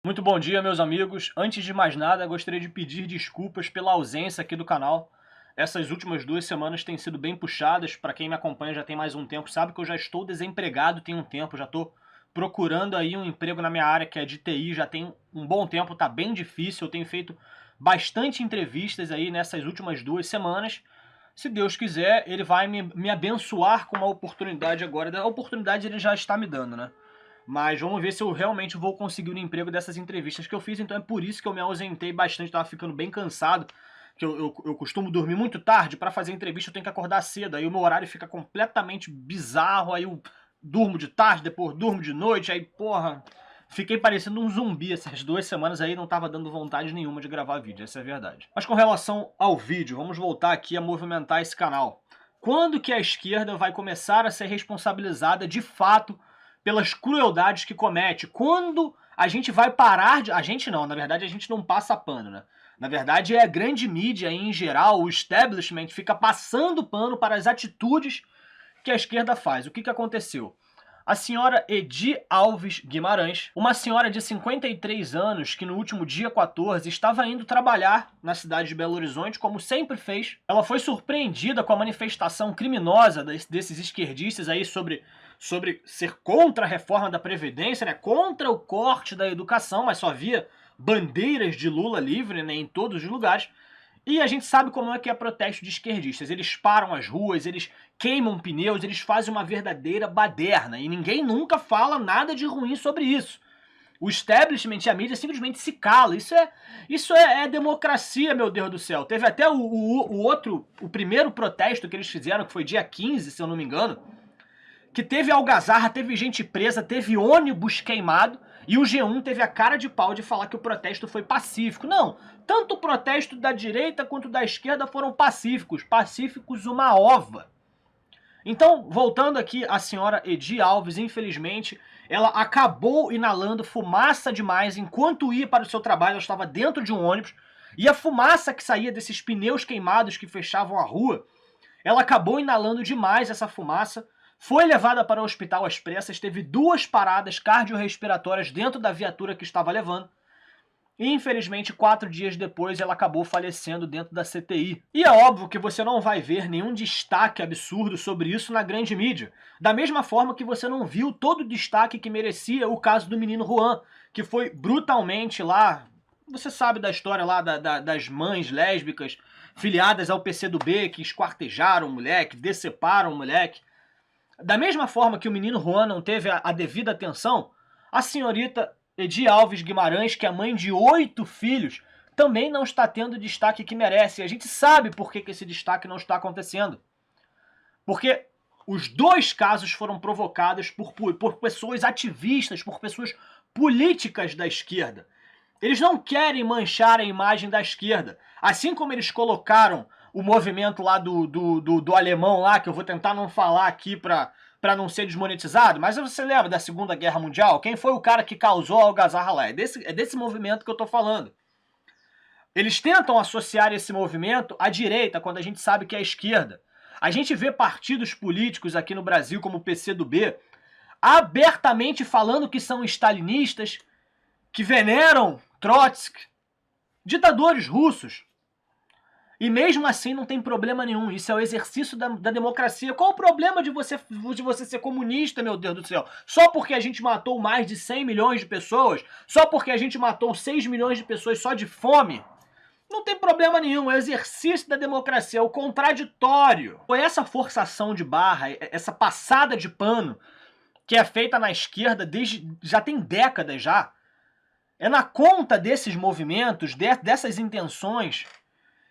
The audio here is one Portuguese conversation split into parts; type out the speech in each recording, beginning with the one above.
Muito bom dia, meus amigos. Antes de mais nada, gostaria de pedir desculpas pela ausência aqui do canal. Essas últimas 2 semanas têm sido bem puxadas. Para quem me acompanha já tem mais um tempo, sabe que eu já estou desempregado tem um tempo. Já estou procurando aí um emprego na minha área, que é de TI, já tem um bom tempo, tá bem difícil. Eu tenho feito bastante entrevistas aí nessas últimas 2 semanas. Se Deus quiser, ele vai me abençoar com uma oportunidade agora. A oportunidade ele já está me dando, né? Mas vamos ver se eu realmente vou conseguir o emprego dessas entrevistas que eu fiz. Então é por isso que eu me ausentei bastante, tava ficando bem cansado. Que eu costumo dormir muito tarde. Para fazer entrevista eu tenho que acordar cedo. Aí o meu horário fica completamente bizarro. Aí eu durmo de tarde, depois durmo de noite. Aí, porra, fiquei parecendo um zumbi essas 2 semanas aí. Não tava dando vontade nenhuma de gravar vídeo, essa é a verdade. Mas com relação ao vídeo, vamos voltar aqui a movimentar esse canal. Quando que a esquerda vai começar a ser responsabilizada de fato pelas crueldades que comete? Quando a gente vai parar de... A gente não, na verdade a gente não passa pano, né? Na verdade é a grande mídia em geral, o establishment, fica passando pano para as atitudes que a esquerda faz. O que aconteceu? A senhora Edi Alves Guimarães, uma senhora de 53 anos que no último dia 14 estava indo trabalhar na cidade de Belo Horizonte, como sempre fez. Ela foi surpreendida com a manifestação criminosa desses esquerdistas aí sobre ser contra a reforma da Previdência, né? Contra o corte da educação, mas só havia bandeiras de Lula livre, né, em todos os lugares. E a gente sabe como é que é protesto de esquerdistas. Eles param as ruas, eles queimam pneus, eles fazem uma verdadeira baderna. E ninguém nunca fala nada de ruim sobre isso. O establishment e a mídia simplesmente se cala. Isso é democracia, meu Deus do céu. Teve até o primeiro protesto que eles fizeram, que foi dia 15, se eu não me engano, que teve algazarra, teve gente presa, teve ônibus queimado, e o G1 teve a cara de pau de falar que o protesto foi pacífico. Não, tanto o protesto da direita quanto da esquerda foram pacíficos. Pacíficos uma ova. Então, voltando aqui, a senhora Edi Alves, infelizmente, ela acabou inalando fumaça demais enquanto ia para o seu trabalho. Ela estava dentro de um ônibus, e a fumaça que saía desses pneus queimados que fechavam a rua, ela acabou inalando demais essa fumaça. Foi levada para o hospital às pressas, teve 2 paradas cardiorrespiratórias dentro da viatura que estava levando. E, infelizmente, 4 dias depois, ela acabou falecendo dentro da CTI. E é óbvio que você não vai ver nenhum destaque absurdo sobre isso na grande mídia. Da mesma forma que você não viu todo o destaque que merecia o caso do menino Juan, que foi brutalmente lá... Você sabe da história lá das mães lésbicas filiadas ao PCdoB, que esquartejaram o moleque, deceparam o moleque. Da mesma forma que o menino Juan não teve a devida atenção, a senhorita Edi Alves Guimarães, que é mãe de 8 filhos, também não está tendo o destaque que merece. E a gente sabe por que esse destaque não está acontecendo. Porque os 2 casos foram provocados por pessoas ativistas, por pessoas políticas da esquerda. Eles não querem manchar a imagem da esquerda. Assim como eles colocaram o movimento lá do alemão lá, que eu vou tentar não falar aqui pra não ser desmonetizado, mas você lembra da Segunda Guerra Mundial? Quem foi o cara que causou a algazarra lá? É desse movimento que eu tô falando. Eles tentam associar esse movimento à direita, quando a gente sabe que é a esquerda. A gente vê partidos políticos aqui no Brasil, como o PCdoB, abertamente falando que são stalinistas, que veneram Trotsky, ditadores russos. E mesmo assim não tem problema nenhum. Isso é o exercício da democracia. Qual o problema de você ser comunista, meu Deus do céu? Só porque a gente matou mais de 100 milhões de pessoas? Só porque a gente matou 6 milhões de pessoas só de fome? Não tem problema nenhum. É o exercício da democracia. É o contraditório. Foi essa forçação de barra, essa passada de pano que é feita na esquerda já tem décadas já. É na conta desses movimentos, dessas intenções,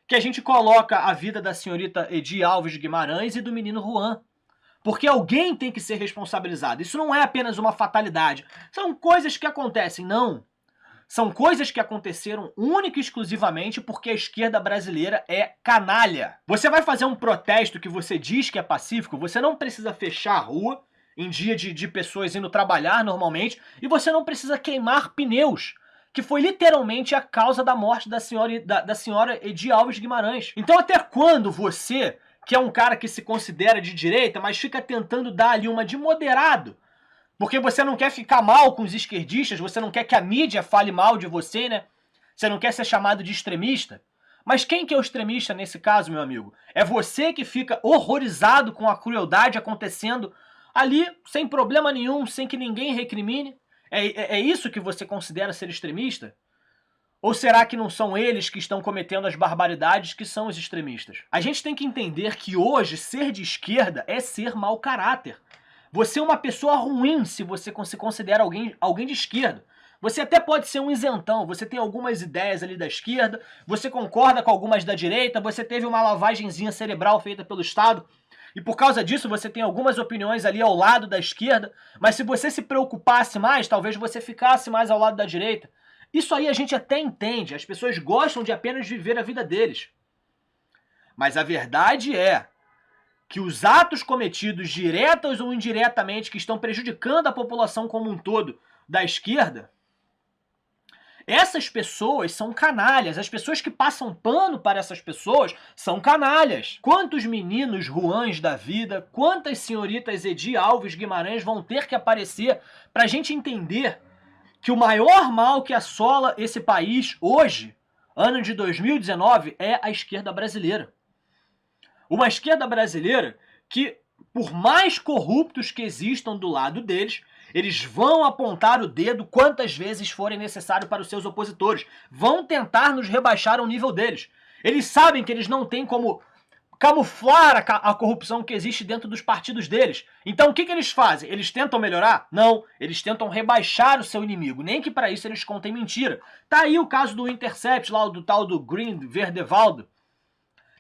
que a gente coloca a vida da senhorita Edi Alves Guimarães e do menino Juan. Porque alguém tem que ser responsabilizado. Isso não é apenas uma fatalidade. São coisas que acontecem, não. São coisas que aconteceram única e exclusivamente porque a esquerda brasileira é canalha. Você vai fazer um protesto que você diz que é pacífico, você não precisa fechar a rua em dia de pessoas indo trabalhar normalmente, e você não precisa queimar pneus, que foi literalmente a causa da morte da senhora Edi Alves Guimarães. Então até quando você, que é um cara que se considera de direita, mas fica tentando dar ali uma de moderado, Porque você não quer ficar mal com os esquerdistas, você não quer que a mídia fale mal de você, né? Você não quer ser chamado de extremista. Mas quem que é o extremista nesse caso, meu amigo? É você que fica horrorizado com a crueldade acontecendo ali, sem problema nenhum, sem que ninguém recrimine? É isso que você considera ser extremista? Ou será que não são eles que estão cometendo as barbaridades que são os extremistas? A gente tem que entender que hoje ser de esquerda é ser mau caráter. Você é uma pessoa ruim se você se considera alguém de esquerda. Você até pode ser um isentão, você tem algumas ideias ali da esquerda, você concorda com algumas da direita, você teve uma lavagenzinha cerebral feita pelo Estado, e por causa disso você tem algumas opiniões ali ao lado da esquerda, mas se você se preocupasse mais, talvez você ficasse mais ao lado da direita. Isso aí a gente até entende, as pessoas gostam de apenas viver a vida deles. Mas a verdade é que os atos cometidos diretas ou indiretamente que estão prejudicando a população como um todo da esquerda, essas pessoas são canalhas. As pessoas que passam pano para essas pessoas são canalhas. Quantos meninos ruãs da vida, quantas senhoritas Edi Alves Guimarães vão ter que aparecer para a gente entender que o maior mal que assola esse país hoje, ano de 2019, é a esquerda brasileira. Uma esquerda brasileira que, por mais corruptos que existam do lado deles, eles vão apontar o dedo quantas vezes forem necessário para os seus opositores. Vão tentar nos rebaixar ao nível deles. Eles sabem que eles não têm como camuflar a corrupção que existe dentro dos partidos deles. Então o que eles fazem? Eles tentam melhorar? Não. Eles tentam rebaixar o seu inimigo. Nem que para isso eles contem mentira. Tá aí o caso do Intercept, lá do tal do Green Verdevaldo,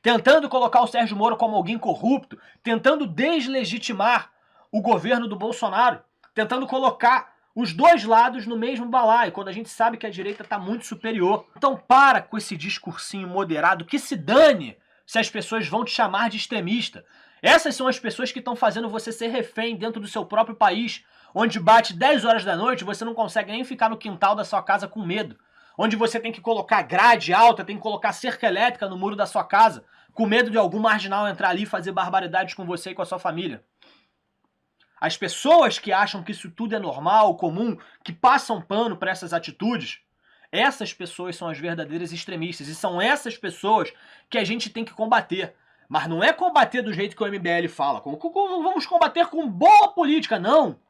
tentando colocar o Sérgio Moro como alguém corrupto, tentando deslegitimar o governo do Bolsonaro, tentando colocar os dois lados no mesmo balaio, quando a gente sabe que a direita está muito superior. Então para com esse discursinho moderado, que se dane se as pessoas vão te chamar de extremista. Essas são as pessoas que estão fazendo você ser refém dentro do seu próprio país, onde bate 10 horas da noite e você não consegue nem ficar no quintal da sua casa com medo. Onde você tem que colocar grade alta, tem que colocar cerca elétrica no muro da sua casa, com medo de algum marginal entrar ali e fazer barbaridades com você e com a sua família. As pessoas que acham que isso tudo é normal, comum, que passam pano para essas atitudes, essas pessoas são as verdadeiras extremistas. E são essas pessoas que a gente tem que combater. Mas não é combater do jeito que o MBL fala. Vamos combater com boa política. Não.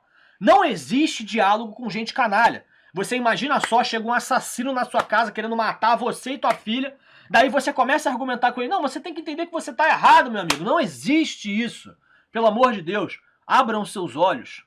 Não existe diálogo com gente canalha. Você imagina só, chega um assassino na sua casa querendo matar você e tua filha. Daí você começa a argumentar com ele. Não, você tem que entender que você está errado, meu amigo. Não existe isso. Pelo amor de Deus, abram seus olhos.